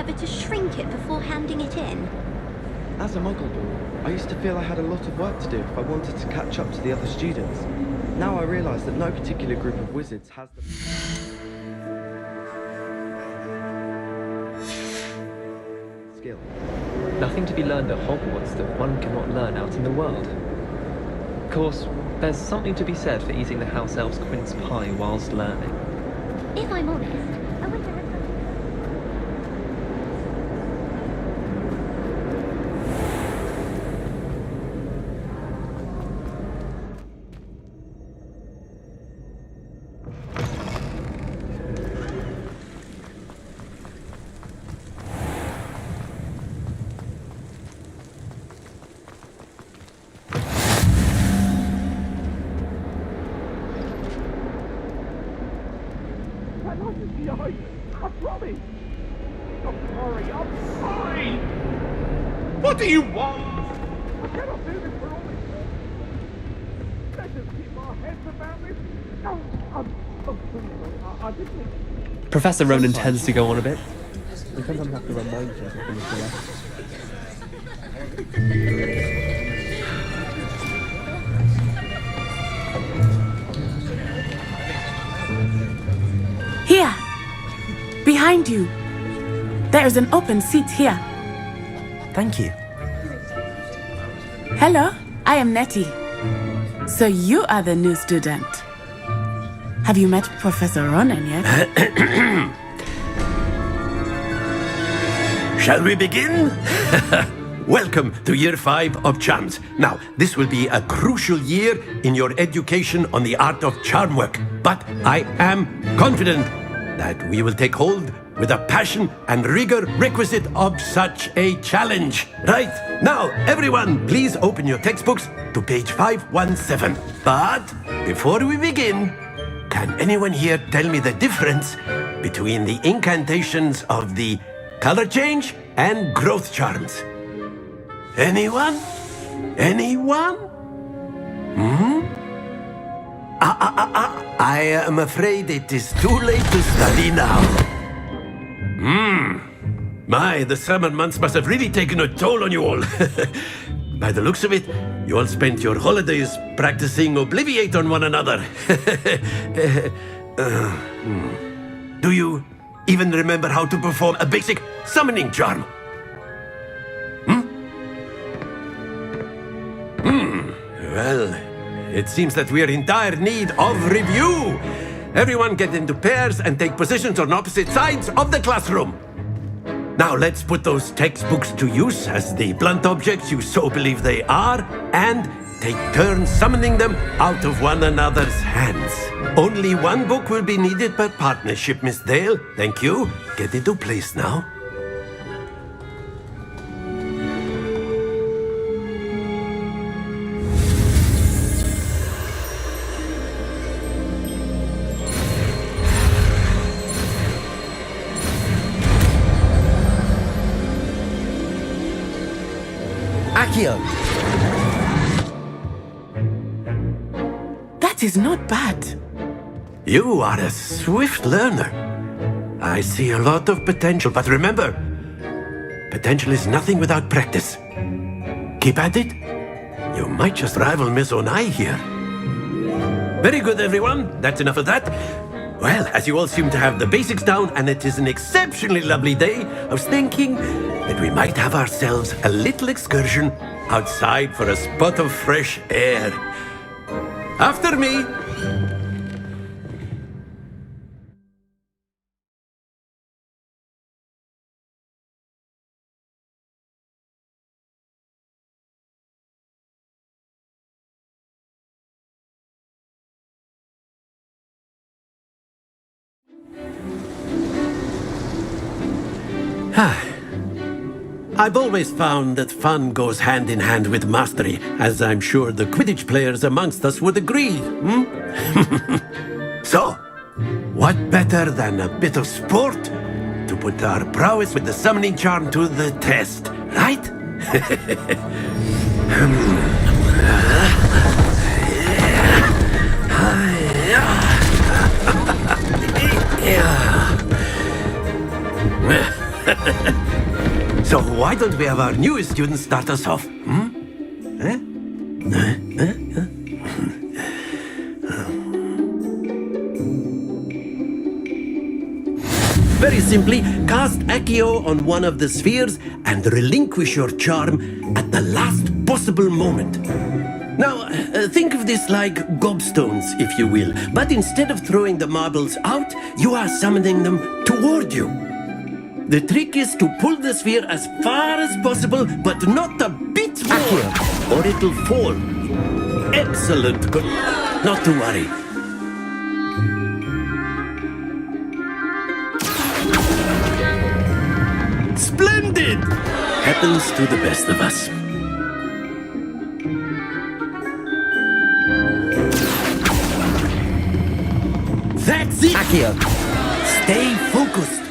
remember to shrink it before handing it in? As a Muggle boy, I used to feel I had a lot of work to do if I wanted to catch up to the other students. Now I realise that no particular group of wizards has the skill. Nothing to be learned at Hogwarts that one cannot learn out in the world. Of course, there's something to be said for eating the house elf's quince pie whilst learning. If I'm honest, I wish I had something. I promise! Don't worry, I'm fine! What do you want? I cannot do this for all this. Let's just keep our heads about this. No, I just think... Professor Ronan tends to go on a bit. We sometimes have to remind you of things to left. Here! Behind you! There is an open seat here. Thank you. Hello, I am Nettie. So you are the new student. Have you met Professor Ronan yet? Shall we begin? Welcome to Year 5 of Charms. Now, this will be a crucial year in your education on the art of charm work. But I am confident that we will take hold with the passion and rigor requisite of such a challenge. Right, now, everyone, please open your textbooks to page 517. But before we begin, can anyone here tell me the difference between the incantations of the color change and growth charms? Anyone? Anyone? I am afraid it is too late to study now. My, the summer months must have really taken a toll on you all. By the looks of it, you all spent your holidays practicing Obliviate on one another. Do you even remember how to perform a basic summoning charm? Well, it seems that we are in dire need of review. Everyone get into pairs and take positions on opposite sides of the classroom. Now let's put those textbooks to use as the blunt objects you so believe they are, and take turns summoning them out of one another's hands. Only one book will be needed per partnership, Miss Dale. Thank you. Get into place now. Accio! That is not bad. You are a swift learner. I see a lot of potential, but remember, potential is nothing without practice. Keep at it. You might just rival Miss Onai here. Very good, everyone. That's enough of that. Well, as you all seem to have the basics down, and it is an exceptionally lovely day, I was thinking that we might have ourselves a little excursion outside for a spot of fresh air. After me. I've always found that fun goes hand in hand with mastery, as I'm sure the Quidditch players amongst us would agree. So, what better than a bit of sport to put our prowess with the summoning charm to the test, right? So why don't we have our newest student start us off? Eh? Very simply, cast Accio on one of the spheres and relinquish your charm at the last possible moment. Now, think of this like gobstones, if you will, but instead of throwing the marbles out, you are summoning them toward you. The trick is to pull the sphere as far as possible, but not a bit more, or it'll fall. Excellent. Not to worry. Splendid! Happens to the best of us. That's it! Accio. Stay focused.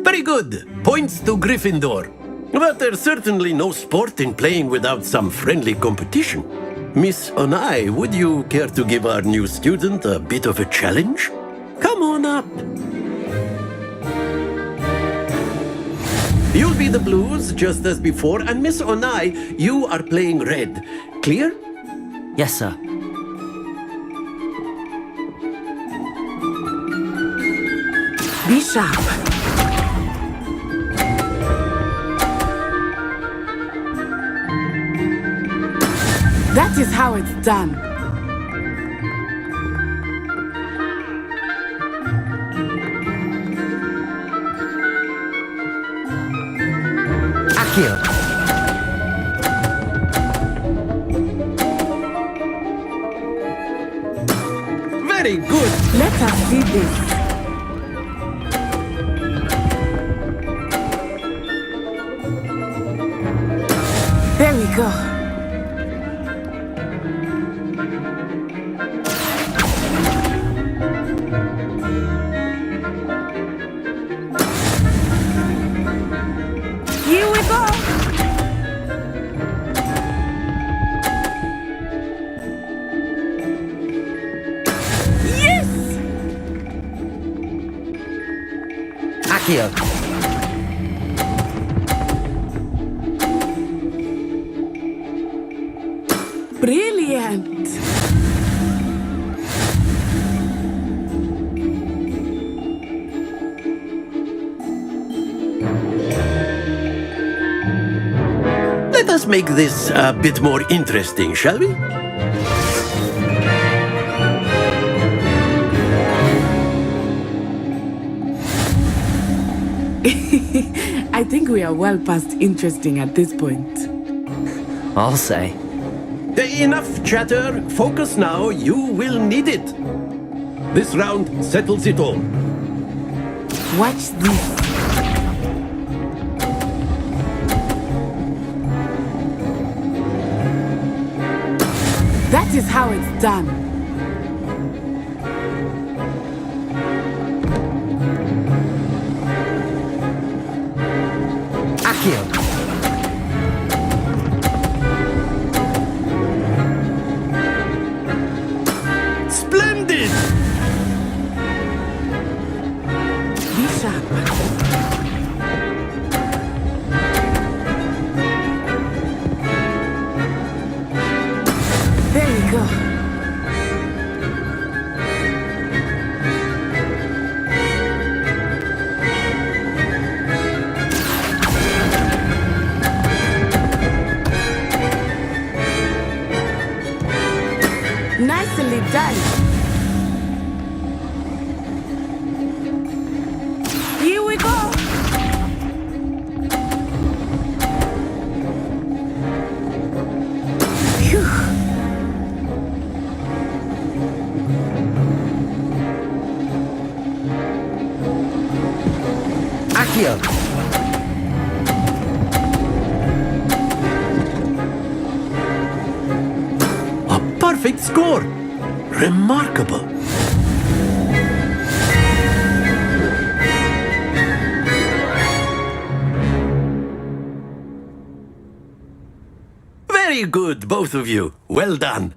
Very good. Points to Gryffindor. But there's certainly no sport in playing without some friendly competition. Miss Onai, would you care to give our new student a bit of a challenge? Come on up. You'll be the blues, just as before, and Miss Onai, you are playing red. Clear? Yes, sir. Be sharp. That is how it's done. Accio. Very good. Let us see this. There we go. Here we go. Yes! Accio. Brilliant. Let us make this a bit more interesting, shall we? I think we are well past interesting at this point. I'll say. Enough chatter. Focus now. You will need it. This round settles it all. Watch this. That is how it's done. Accio. Splendid! Be sharp. There we go. Nicely done. Here we go. Phew. Accio. A perfect score. Remarkable. Very good, both of you. Well done.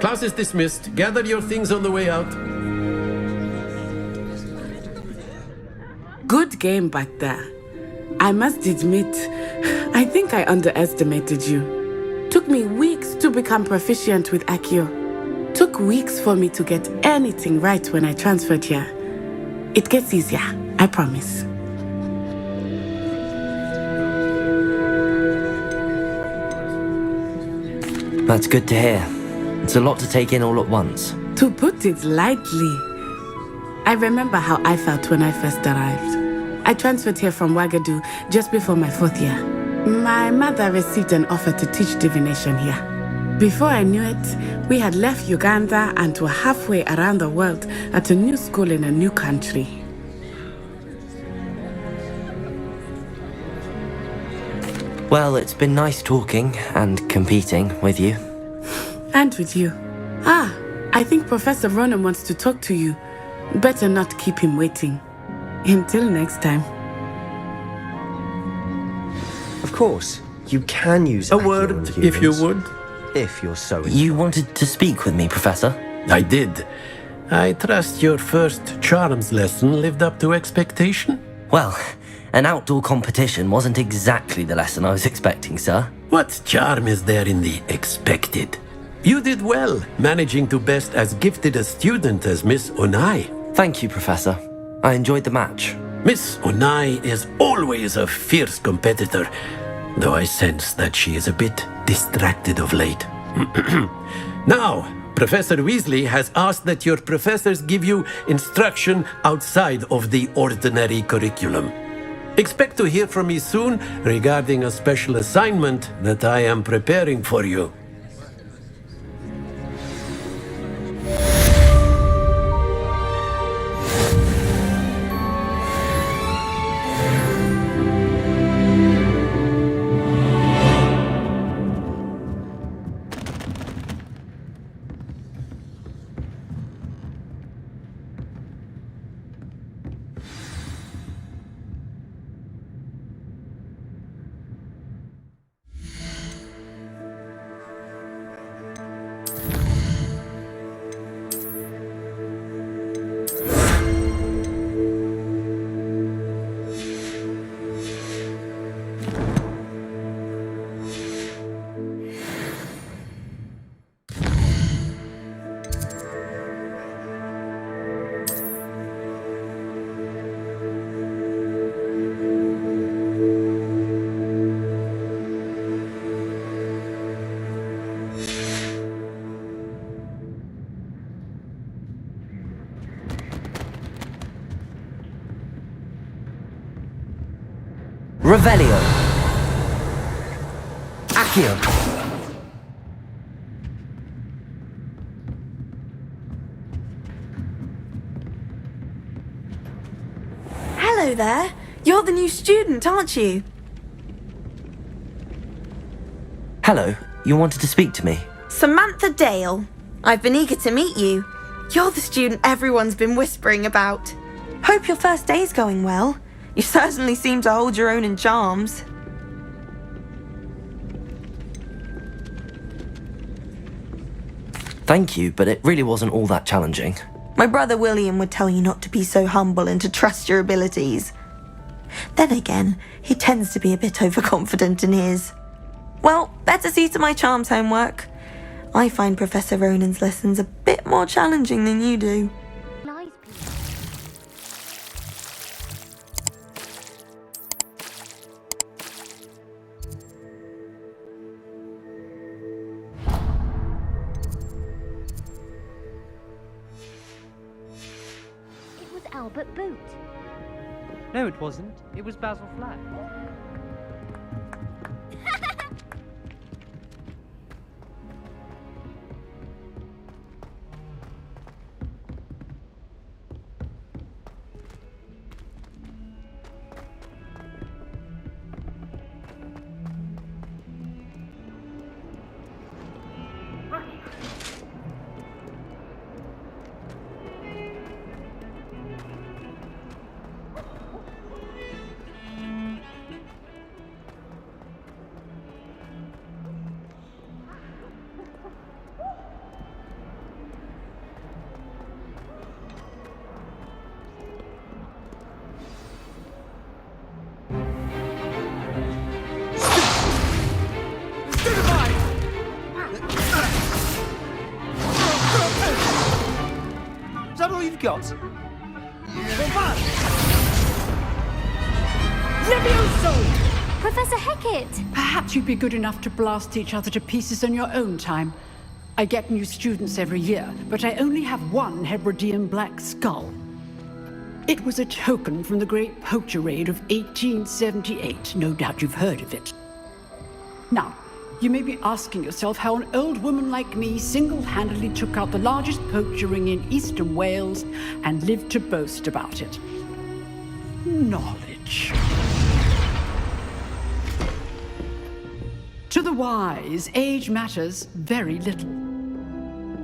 Class is dismissed. Gather your things on the way out. Good game back there. I must admit, I think I underestimated you. Took me weeks to become proficient with Accio. Took weeks for me to get anything right when I transferred here. It gets easier, I promise. That's good to hear. It's a lot to take in all at once. To put it lightly, I remember how I felt when I first arrived. I transferred here from Wagadu just before my 4th year. My mother received an offer to teach divination here. Before I knew it, we had left Uganda and were halfway around the world at a new school in a new country. Well, it's been nice talking and competing with you. And with you. I think Professor Ronan wants to talk to you. Better not keep him waiting. Until next time. Of course, you can use A Accio word, on if you humans, would. If you're so You wanted to speak with me, Professor? I did. I trust your first charms lesson lived up to expectation. Well, an outdoor competition wasn't exactly the lesson I was expecting, sir. What charm is there in the expected? You did well, managing to best as gifted a student as Miss Onai. Thank you, Professor. I enjoyed the match. Miss Onai is always a fierce competitor, though I sense that she is a bit distracted of late. Now, Professor Weasley has asked that your professors give you instruction outside of the ordinary curriculum. Expect to hear from me soon regarding a special assignment that I am preparing for you. Revelio. Accio. Hello there. You're the new student, aren't you? Hello, you wanted to speak to me? Samantha Dale. I've been eager to meet you. You're the student everyone's been whispering about. Hope your first day's going well. You certainly seem to hold your own in charms. Thank you, but it really wasn't all that challenging. My brother William would tell you not to be so humble and to trust your abilities. Then again, he tends to be a bit overconfident in his. Well, better see to my charms homework. I find Professor Ronan's lessons a bit more challenging than you do. Lies people. It was Albert Boot. No, it wasn't. It was Basil Flack. you've got? Levioso! Professor Hecat! Perhaps you'd be good enough to blast each other to pieces on your own time. I get new students every year, but I only have one Hebridean black skull. It was a token from the Great Poacher Raid of 1878. No doubt you've heard of it. Now, you may be asking yourself how an old woman like me single-handedly took out the largest poacher ring in eastern Wales and lived to boast about it. Knowledge. To the wise, age matters very little.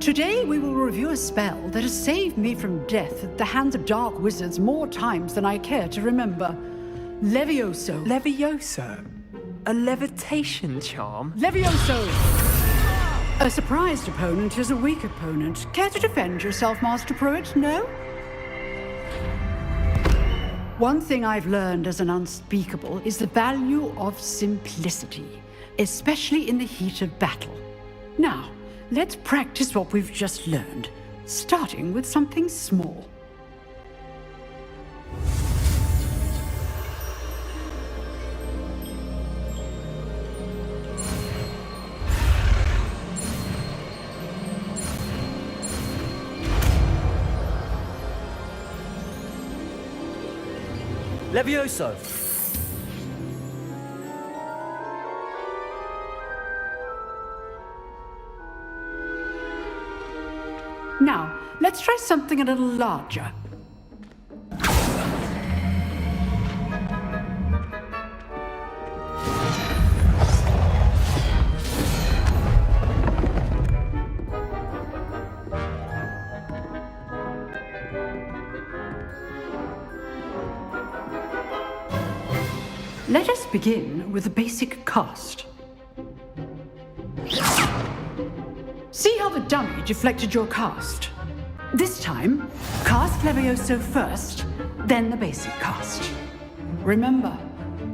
Today we will review a spell that has saved me from death at the hands of dark wizards more times than I care to remember. Levioso. Levioso? A levitation charm? Levioso! A surprised opponent is a weak opponent. Care to defend yourself, Master Pruitt? No? One thing I've learned as an unspeakable is the value of simplicity, especially in the heat of battle. Now, let's practice what we've just learned, starting with something small. Levioso! Now, let's try something a little larger. Let us begin with the basic cast. See how the dummy deflected your cast? This time, cast Levioso first, then the basic cast. Remember,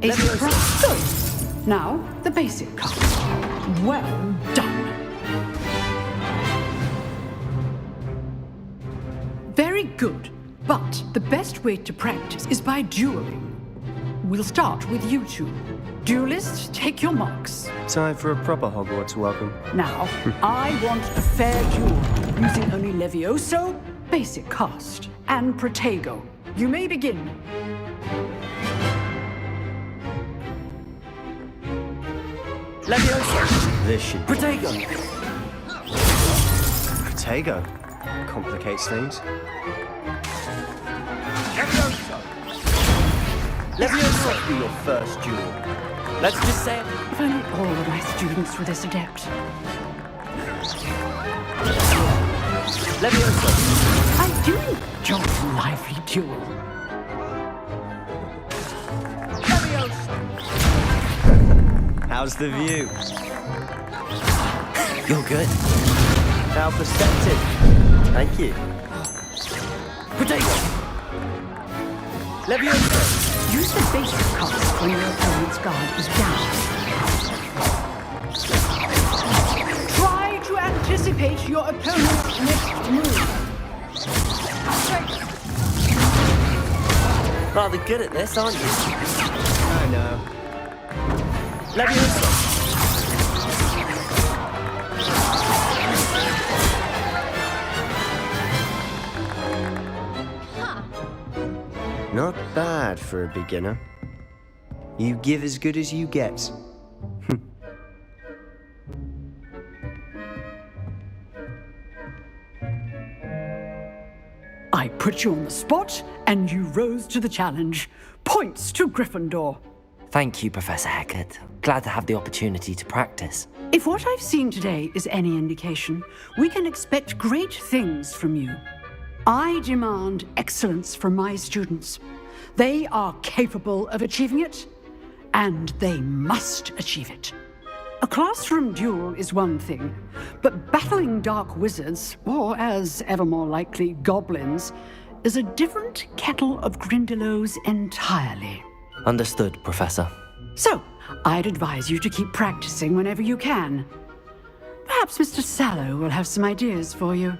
a surprise. Good. Now, the basic cast. Well done. Very good, but the best way to practice is by dueling. We'll start with you two. Duelists, take your marks. Time for a proper Hogwarts welcome. Now, I want a fair duel, using only Levioso, basic cast, and Protego. You may begin. Levioso! This should be Protego! Protego. Complicates things. Levioso! Levioso! Be your first duel. Let's just say it. If only all of my students were this adept. Levioso! I do enjoy a lively duel. Levioso! How's the view? You're good. How perceptive. Thank you. Protego! Levioso! Use the basic cast when your opponent's guard is down. Try to anticipate your opponent's next move. Rather good at this, aren't you? I know. Levioso! Not bad for a beginner. You give as good as you get. I put you on the spot, and you rose to the challenge. Points to Gryffindor. Thank you, Professor Hecat. Glad to have the opportunity to practice. If what I've seen today is any indication, we can expect great things from you. I demand excellence from my students. They are capable of achieving it, and they must achieve it. A classroom duel is one thing, but battling dark wizards, or as ever more likely, goblins, is a different kettle of Grindylows entirely. Understood, Professor. So, I'd advise you to keep practicing whenever you can. Perhaps Mr. Sallow will have some ideas for you.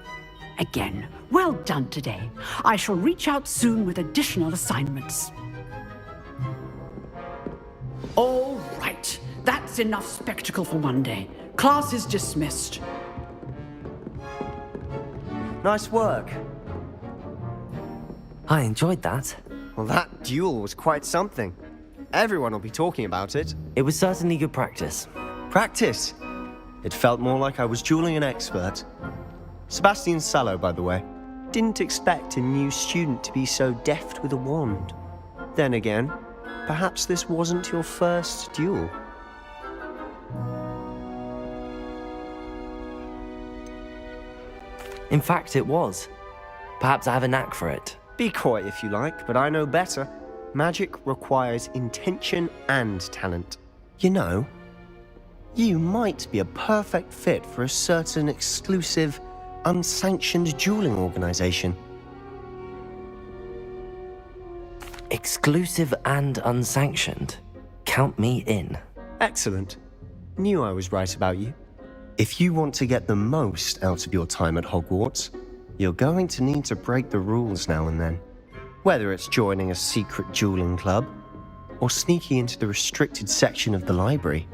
again. Well done today. I shall reach out soon with additional assignments. All right. That's enough spectacle for one day. Class is dismissed. Nice work. I enjoyed that. Well, that duel was quite something. Everyone will be talking about it. It was certainly good practice. Practice? It felt more like I was dueling an expert. Sebastian Sallow, by the way. Didn't expect a new student to be so deft with a wand. Then again, perhaps this wasn't your first duel. In fact, it was. Perhaps I have a knack for it. Be coy if you like, but I know better. Magic requires intention and talent. You know, you might be a perfect fit for a certain exclusive, unsanctioned dueling organization. Exclusive and unsanctioned. Count me in. Excellent. Knew I was right about you. If you want to get the most out of your time at Hogwarts, you're going to need to break the rules now and then. Whether it's joining a secret dueling club, or sneaking into the restricted section of the library,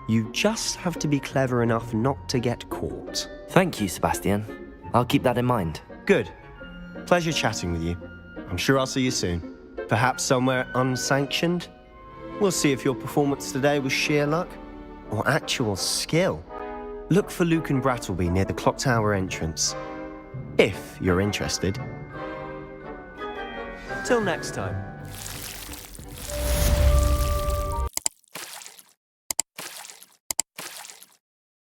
you just have to be clever enough not to get caught. Thank you, Sebastian. I'll keep that in mind. Good. Pleasure chatting with you. I'm sure I'll see you soon. Perhaps somewhere unsanctioned? We'll see if your performance today was sheer luck, or actual skill. Look for Luke and Brattleby near the clock tower entrance, if you're interested. Till next time.